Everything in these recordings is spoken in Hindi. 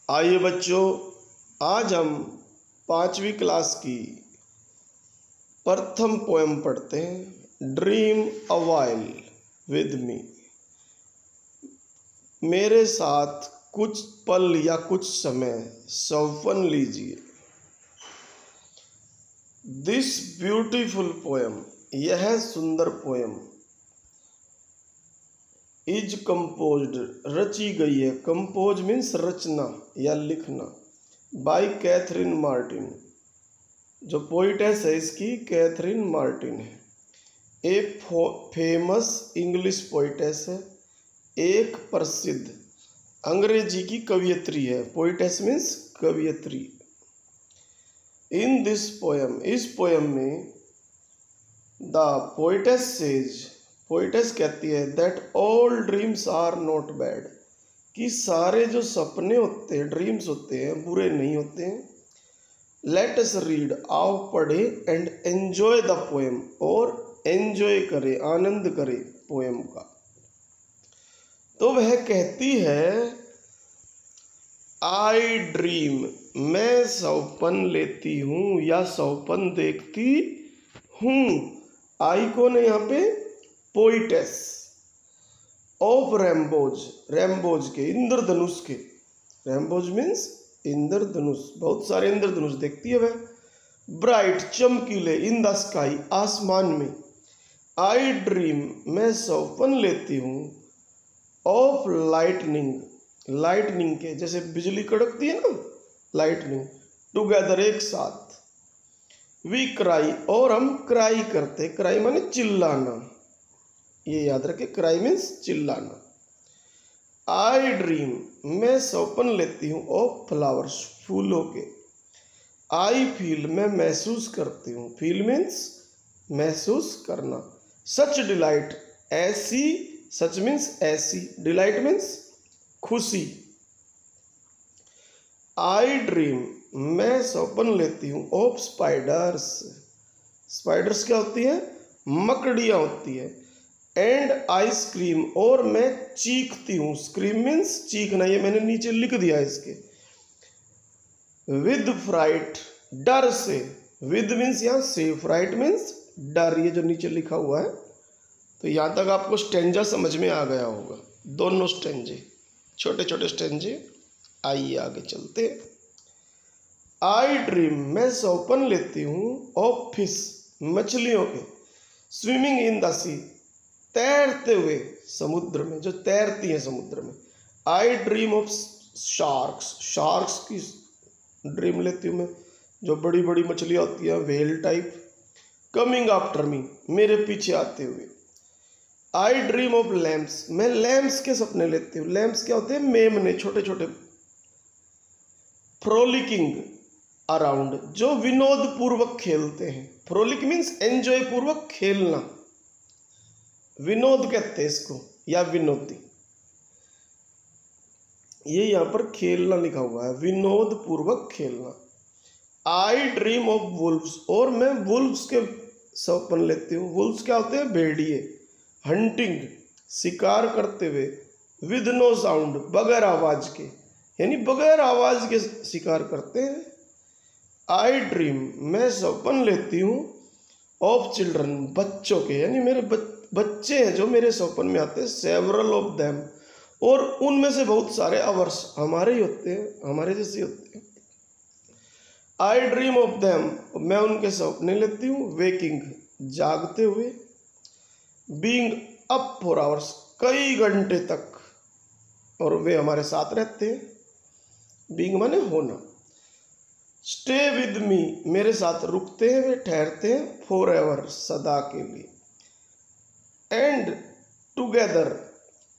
आइए बच्चों, आज हम 5वीं क्लास की प्रथम पोएम पढ़ते हैं। Dream a while with me. मेरे साथ कुछ पल या कुछ समय सौपन लीजिए। दिस ब्यूटीफुल पोएम, यह सुंदर पोएम इज कंपोज्ड, रची गई है। कंपोज मीन्स रचना या लिखना। बाय कैथरीन मार्टिन, जो पोइटेस है इसकी कैथरीन मार्टिन है। ए फेमस इंग्लिश पोइटेस है, एक प्रसिद्ध अंग्रेजी की कवियत्री है। पोइटेस मीन्स कवियत्री। इन दिस पोएम, इस पोएम में द पोइटेस सेज, पोइटेस कहती है that all dreams are not bad, कि सारे जो सपने होते हैं, ड्रीम्स होते हैं, बुरे नहीं होते हैं। लेट अस रीड, आओ पढ़े, एंड एंजॉय द पोएम, और एंजॉय करे, आनंद करे पोएम का। तो वह कहती है, आई ड्रीम, मैं सौपन लेती हूँ या सौपन देखती हूँ। आई कौन है यहाँ पे? पोइटेस। ऑफ रैम्बोज, रैम्बोज के, इंद्रधनुष के। रैम्बोज मीन्स इंद्रधनुष, बहुत सारे इंद्रधनुष देखती है वह। ब्राइट, चमकीले, इन द स्काई, आसमान में। आई ड्रीम, मैं सौपन लेती हूँ। ऑफ लाइटनिंग, लाइटनिंग के, जैसे बिजली कड़कती है ना, लाइटनिंग। टुगेदर, एक साथ। वी क्राई, और हम क्राई करते। क्राई माने चिल्लाना, ये याद रखे, क्राई मीन्स चिल्लाना। आई ड्रीम, मैं सौपन लेती हूँ। ऑफ फ्लावर्स, फूलों के। आई फील, मैं महसूस करती हूँ। फील मीन्स महसूस करना। सच डिलाइट, ऐसी, सच मीन्स ऐसी, डिलाइट मीन्स खुशी। आई ड्रीम, मैं सौपन लेती हूँ। ऑफ स्पाइडर्स, स्पाइडर्स क्या होती है? मकड़ियाँ होती है। एंड आइसक्रीम, और मैं चीखती हूँ। स्क्रीम मीन्स चीखना, ये मैंने नीचे लिख दिया है इसके। विद फ्राइट, डर से। विद मीन्स यहाँ से, फ्राइट मीन्स डर, ये जो नीचे लिखा हुआ है। तो यहाँ तक आपको स्टेंजा समझ में आ गया होगा, दोनों स्टेंजे, छोटे छोटे स्टेंजे। आइए आगे चलते। आई ड्रीम, मैं सौपन लेती हूँ। ऑफ फिश, मछलियों के। स्विमिंग इन द सी, तैरते हुए समुद्र में, जो तैरती हैं समुद्र में। आई ड्रीम ऑफ शार्क्स, शार्क्स की ड्रीम लेती हूँ मैं, जो बड़ी बड़ी मछलियाँ होती हैं, whale type. Coming after me, मेरे पीछे आते हुए। आई ड्रीम ऑफ लैम्प्स, मैं लैम्प्स के सपने लेती हूँ। लैम्प्स क्या होते हैं? मेमने, छोटे छोटे। फ्रोलिकिंग अराउंड, जो विनोद पूर्वक खेलते हैं। फ्रोलिक मीन्स एंजॉय पूर्वक खेलना, विनोद कहते हैं इसको, या विनोदी। ये यहाँ पर खेलना लिखा हुआ है, विनोद पूर्वक खेलना। आई ड्रीम ऑफ वुल्व्स, और मैं वुल्व्स के सपन लेती हूँ। वुल्व्स क्या होते हैं? भेड़िए। हंटिंग, शिकार करते हुए। विद नो साउंड, बगैर आवाज के, यानी बगैर आवाज के शिकार करते हैं। आई ड्रीम, मैं सपन लेती हूँ। ऑफ चिल्ड्रन, बच्चों के, यानी मेरे बच्चे हैं जो मेरे सपन में आते हैं। सेवरल ऑफ देम, और उनमें से बहुत सारे अवर्स हमारे ही होते हैं, हमारे जैसे होते हैं। आई ड्रीम ऑफ देम, मैं उनके सपने लेती हूँ। वेकिंग, जागते हुए। बीइंग अप फॉर आवर्स, कई घंटे तक, और वे हमारे साथ रहते हैं। बीइंग माने होना। स्टे विद मी, मेरे साथ रुकते हैं, वे ठहरते हैं। फॉर एवर, सदा के लिए। एंड टुगेदर,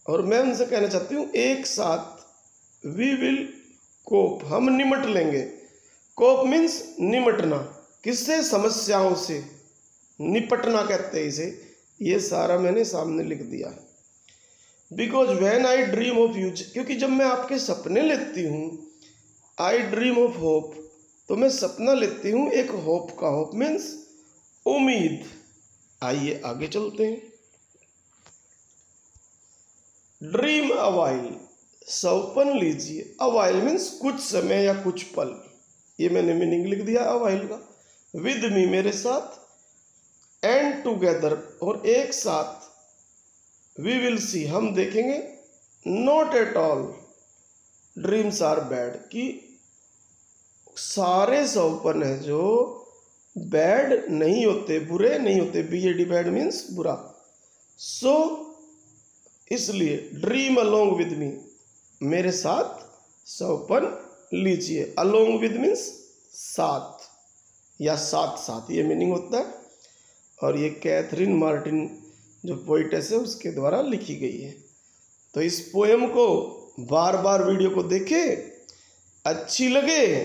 और मैं उनसे कहना चाहती हूँ एक साथ। वी विल कोप, हम निमट लेंगे। कोप मीन्स निमटना, किससे? समस्याओं से। निपटना कहते हैं इसे। ये सारा मैंने सामने लिख दिया है। Because when I dream of you, क्योंकि जब मैं आपके सपने लेती हूँ। आई ड्रीम ऑफ होप, तो मैं सपना लेती हूँ एक होप का। होप मीन्स उम्मीद। आइए आगे चलते हैं। ड्रीम अ वाइल, सौपन लीजिए। अ वाइल मीन्स कुछ समय या कुछ पल, ये मैंने मीनिंग लिख दिया अ वाइल का। विद मी मेरे साथ, एंड टुगेदर और एक साथ, वी विल सी हम देखेंगे, not at all dreams are bad कि सारे सौपन है जो बैड नहीं होते, बुरे नहीं होते। BAD बैड मीन्स बुरा। सो इसलिए ड्रीम अलोंग विद मी मेरे साथ सौपन लीजिए। अलोंग विद मीन्स साथ या साथ साथ, ये मीनिंग होता है। और ये कैथरीन मार्टिन जो पोइटेस है उसके द्वारा लिखी गई है। तो इस पोएम को बार बार वीडियो को देखें, अच्छी लगे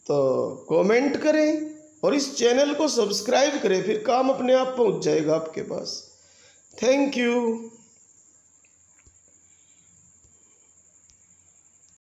तो कमेंट करें और इस चैनल को सब्सक्राइब करें, फिर काम अपने आप पहुंच जाएगा आपके पास। Thank you.